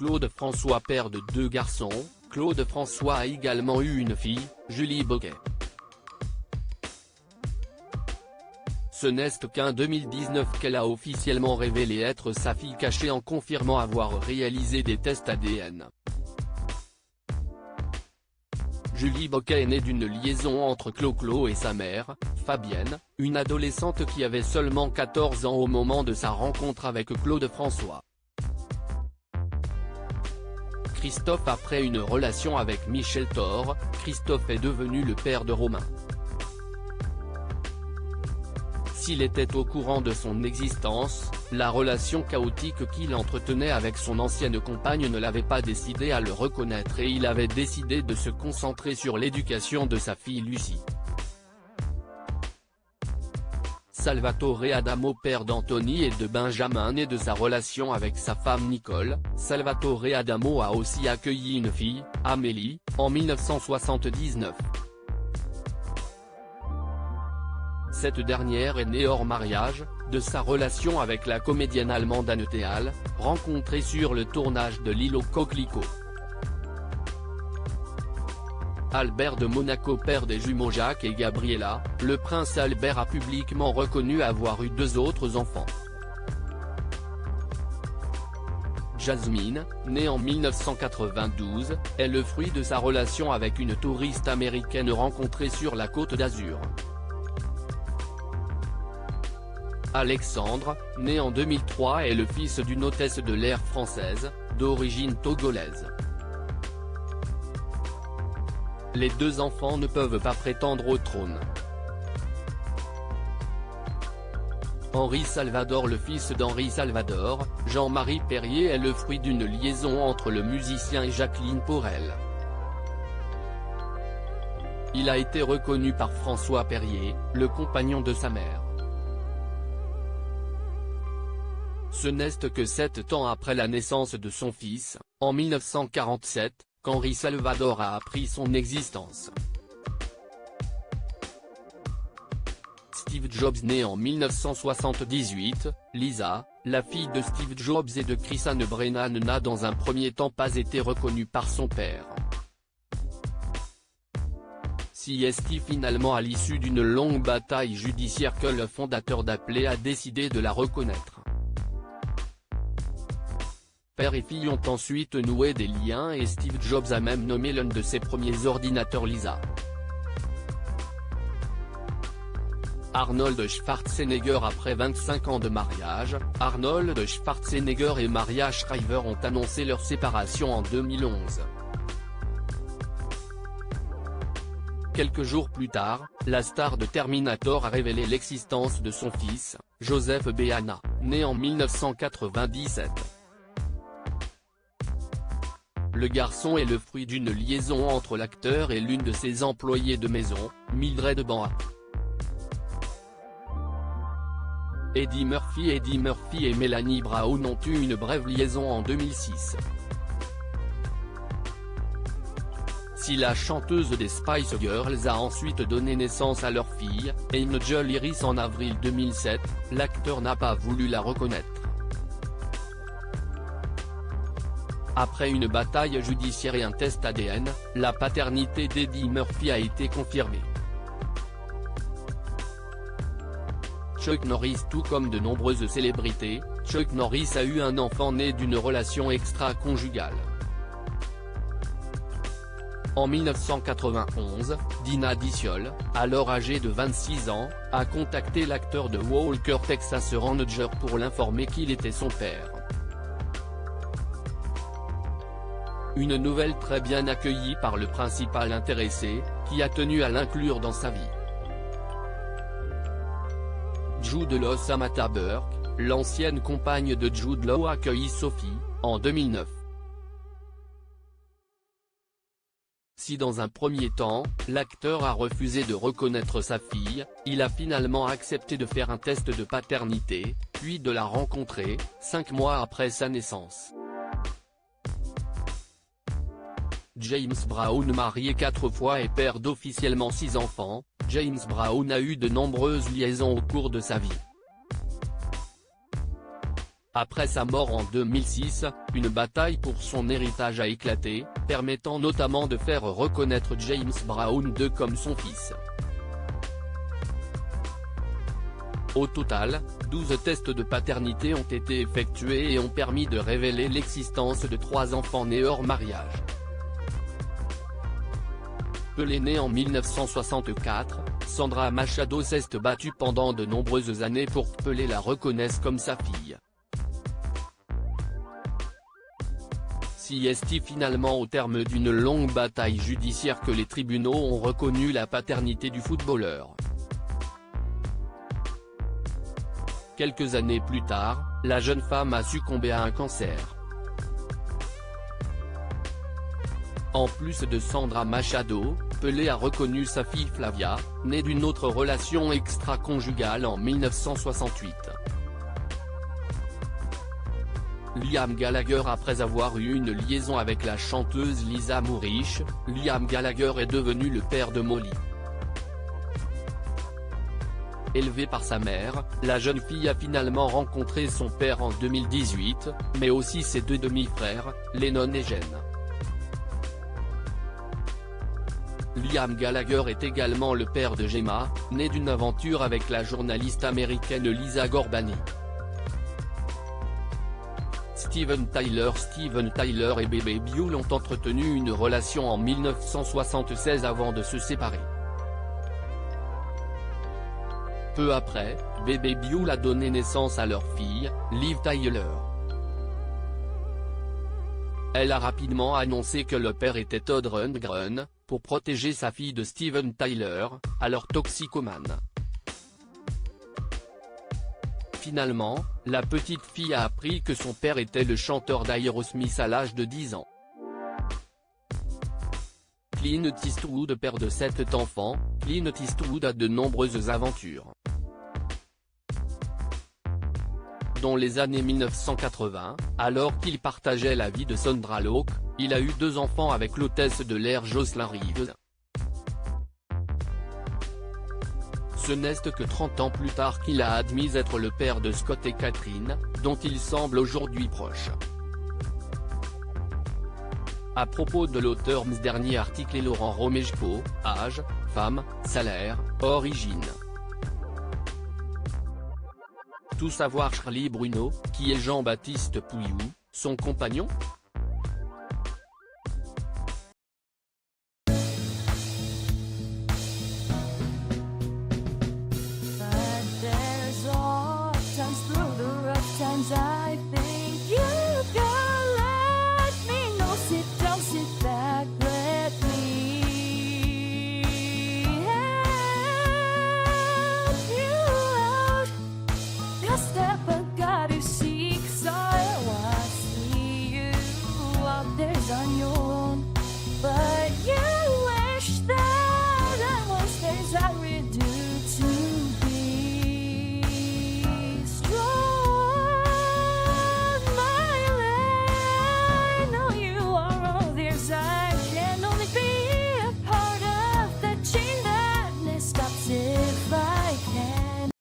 Claude François, père de 2 garçons. Claude François a également eu une fille, Julie Boquet. Ce n'est qu'en 2019 qu'elle a officiellement révélé être sa fille cachée en confirmant avoir réalisé des tests ADN. Julie Boquet est née d'une liaison entre Clo-Clo et sa mère, Fabienne, une adolescente qui avait seulement 14 ans au moment de sa rencontre avec Claude François. Christophe. Après une relation avec Michel Thor, Christophe est devenu le père de Romain. S'il était au courant de son existence, la relation chaotique qu'il entretenait avec son ancienne compagne ne l'avait pas décidé à le reconnaître et il avait décidé de se concentrer sur l'éducation de sa fille Lucie. Salvatore Adamo, père d'Anthony et de Benjamin, né de sa relation avec sa femme Nicole. Salvatore Adamo a aussi accueilli une fille, Amélie, en 1979. Cette dernière est née hors mariage, de sa relation avec la comédienne allemande Anne Théal, rencontrée sur le tournage de L'île aux coquelicots. Albert de Monaco, père des jumeaux Jacques et Gabriella, le prince Albert a publiquement reconnu avoir eu 2 autres enfants. Jasmine, née en 1992, est le fruit de sa relation avec une touriste américaine rencontrée sur la Côte d'Azur. Alexandre, né en 2003, est le fils d'une hôtesse de l'air française, d'origine togolaise. Les 2 enfants ne peuvent pas prétendre au trône. Henri Salvador, le fils d'Henri Salvador, Jean-Marie Perrier, est le fruit d'une liaison entre le musicien et Jacqueline Porel. Il a été reconnu par François Perrier, le compagnon de sa mère. Ce n'est que 7 ans après la naissance de son fils, en 1947, qu'Henri Salvador a appris son existence. Steve Jobs, né en 1978, Lisa, la fille de Steve Jobs et de Chrisanne Brennan, n'a dans un premier temps pas été reconnue par son père. C'est finalement à l'issue d'une longue bataille judiciaire que le fondateur d'Apple a décidé de la reconnaître. Père et fille ont ensuite noué des liens et Steve Jobs a même nommé l'un de ses premiers ordinateurs Lisa. Arnold Schwarzenegger. Après 25 ans de mariage, Arnold Schwarzenegger et Maria Shriver ont annoncé leur séparation en 2011. Quelques jours plus tard, la star de Terminator a révélé l'existence de son fils, Joseph Beana, né en 1997. Le garçon est le fruit d'une liaison entre l'acteur et l'une de ses employées de maison, Mildred Banha. Eddie Murphy et Melanie Brown ont eu une brève liaison en 2006. Si la chanteuse des Spice Girls a ensuite donné naissance à leur fille, Angel Iris en avril 2007, l'acteur n'a pas voulu la reconnaître. Après une bataille judiciaire et un test ADN, la paternité d'Eddie Murphy a été confirmée. Chuck Norris. Tout comme de nombreuses célébrités, Chuck Norris a eu un enfant né d'une relation extra-conjugale. En 1991, Dina Diciol, alors âgée de 26 ans, a contacté l'acteur de Walker Texas Ranger pour l'informer qu'il était son père. Une nouvelle très bien accueillie par le principal intéressé, qui a tenu à l'inclure dans sa vie. Jude Law. Samantha Burke, l'ancienne compagne de Jude Law, a accueilli Sophie, en 2009. Si dans un premier temps, l'acteur a refusé de reconnaître sa fille, il a finalement accepté de faire un test de paternité, puis de la rencontrer, 5 mois après sa naissance. James Brown. Marié 4 fois et père d'officiellement 6 enfants, James Brown a eu de nombreuses liaisons au cours de sa vie. Après sa mort en 2006, une bataille pour son héritage a éclaté, permettant notamment de faire reconnaître James Brown II comme son fils. Au total, 12 tests de paternité ont été effectués et ont permis de révéler l'existence de 3 enfants nés hors mariage. Pelé née en 1964, Sandra Machado s'est battue pendant de nombreuses années pour que Pelé la reconnaisse comme sa fille. C'est finalement au terme d'une longue bataille judiciaire que les tribunaux ont reconnu la paternité du footballeur. Quelques années plus tard, la jeune femme a succombé à un cancer. En plus de Sandra Machado, Pelé a reconnu sa fille Flavia, née d'une autre relation extra-conjugale en 1968. Liam Gallagher. Après avoir eu une liaison avec la chanteuse Lisa Moorish, Liam Gallagher est devenu le père de Molly. Élevée par sa mère, la jeune fille a finalement rencontré son père en 2018, mais aussi ses 2 demi-frères, Lennon et Jen. Liam Gallagher est également le père de Gemma, née d'une aventure avec la journaliste américaine Lisa Gorbani. Steven Tyler et Bebe Buell ont entretenu une relation en 1976 avant de se séparer. Peu après, Bebe Buell a donné naissance à leur fille, Liv Tyler. Elle a rapidement annoncé que le père était Todd Rundgren, pour protéger sa fille de Steven Tyler, alors toxicomane. Finalement, la petite fille a appris que son père était le chanteur d'Aerosmith à l'âge de 10 ans. Clint Eastwood. Père de 7 enfants, Clint Eastwood a de nombreuses aventures. Dans les années 1980, alors qu'il partageait la vie de Sandra Locke, il a eu 2 enfants avec l'hôtesse de l'air Jocelyn Reeves. Ce n'est que 30 ans plus tard qu'il a admis être le père de Scott et Catherine, dont il semble aujourd'hui proche. À propos de l'auteur de ce dernier article est Laurent Romejko, âge, femme, salaire, origine. Tout savoir. Charlie Bruno, qui est Jean-Baptiste Pouilloux, son compagnon ?